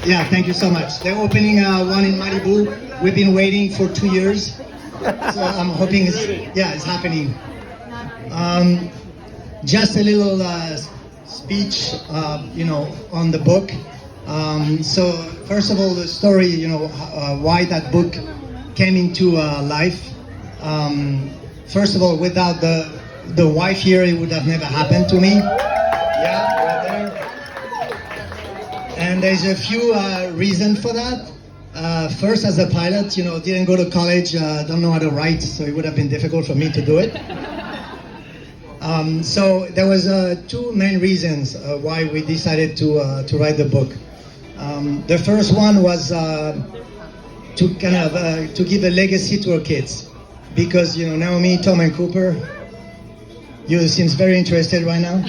Yeah, thank you so much. They're opening one in Malibu. We've been waiting for 2 years, so I'm hoping it's happening. Um, just a little speech, on the book. So first of all, the story, why that book came into life. First of all, without the wife here, it would have never happened to me. Yeah, right there. And there's a few reasons for that. First, as a pilot, didn't go to college, don't know how to write, so it would have been difficult for me to do it. So there was two main reasons why we decided to write the book. The first one was to kind of to give a legacy to our kids, because Naomi, Tom, and Cooper, you seems very interested right now.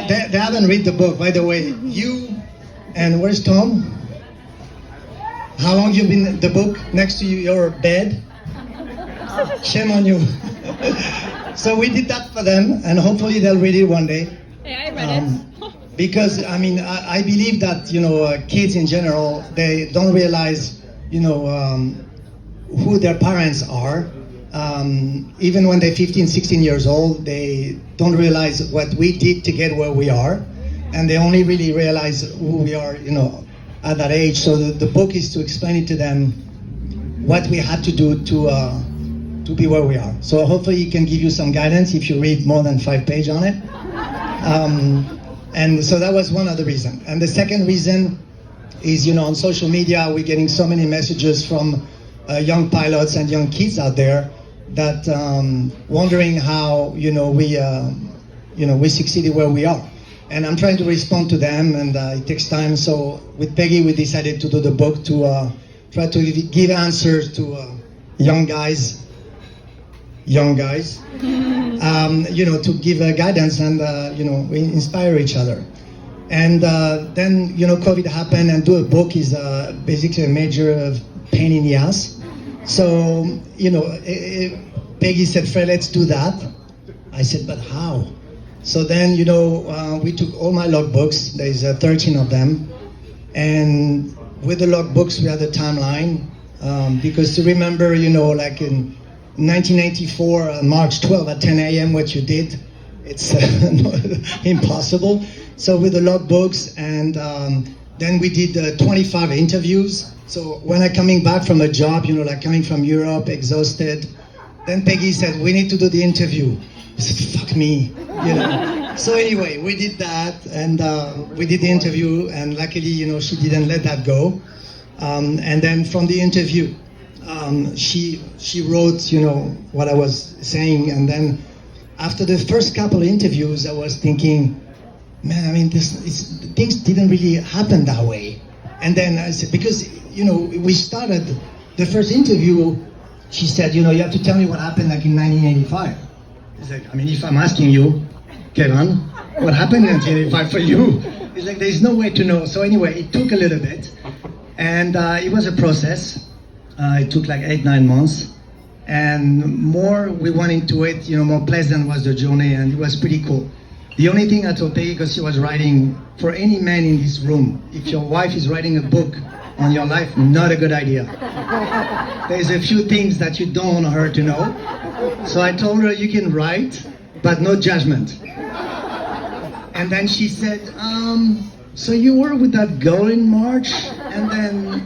They haven't read the book, by the way. You and where's Tom? How long you been in the book next to your bed? Shame on you. So we did that for them, and hopefully they'll read it one day. Yeah, I read it. Because I believe that kids in general, they don't realize who their parents are. Even when they're 15, 16 years old, they don't realize what we did to get where we are, and they only really realize who we are, at that age. So the book is to explain it to them what we had to do to be where we are. So hopefully it can give you some guidance if you read more than 5 pages on it. And so that was one of the reasons. And the second reason is, on social media, we're getting so many messages from young pilots and young kids out there that wondering how we succeeded where we are, and I'm trying to respond to them, and it takes time. So with Peggy, we decided to do the book to try to give answers to young guys, to give guidance and we inspire each other. And then COVID happened, and do a book is basically a major pain in the ass. So, Peggy said, Fred, let's do that. I said, but how? So then, we took all my logbooks. There's 13 of them. And with the logbooks, we had a timeline. Because to remember, like in 1994, March 12 at 10 a.m., what you did, it's impossible. So with the logbooks, and then we did 25 interviews. So when I'm coming back from a job, like coming from Europe, exhausted, then Peggy said, we need to do the interview. I said, fuck me, So anyway, we did that, and we did the interview, and luckily, she didn't let that go. And then from the interview, she wrote, what I was saying, and then after the first couple of interviews, I was thinking, man, things didn't really happen that way. And then I said, because, we started the first interview, she said, you have to tell me what happened like in 1985. It's like, if I'm asking you, Kevin, what happened in 1985 for you? It's like, there's no way to know. So anyway, it took a little bit, and it was a process. It took like 8-9 months. And more we went into it, more pleasant was the journey, and it was pretty cool. The only thing I told Peggy, because she was writing, for any man in this room, if your wife is writing a book on your life, not a good idea. There's a few things that you don't want her to know. So I told her, you can write, but no judgment. And then she said, so you were with that girl in March, and then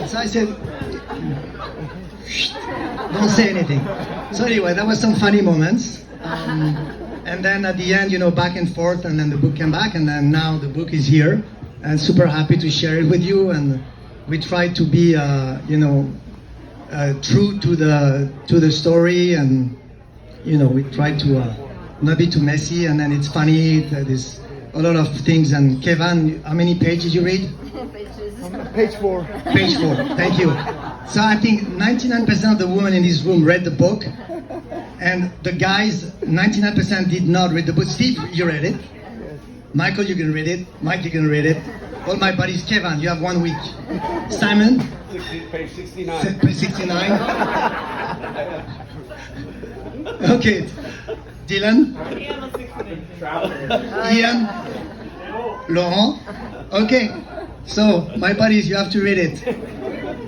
So I said, don't say anything. So anyway, that was some funny moments. And then at the end, back and forth, and then the book came back, and then now the book is here, and super happy to share it with you. And we try to be, true to the story, and we try to not be too messy, and then it's funny. There's a lot of things. And Kevin, how many pages you read? Page 4. Page 4. Thank you. So I think 99% of the women in this room read the book. And the guys, 99% did not read the book. Steve, you read it. Yes. Michael, you can read it. Mike, you can read it. All my buddies. Kevin, you have 1 week. Simon? Page 69. Page 69. Okay. Dylan, Ian, Laurent. Okay, so my buddies, you have to read it.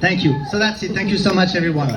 Thank you. So that's it. Thank you so much, everyone.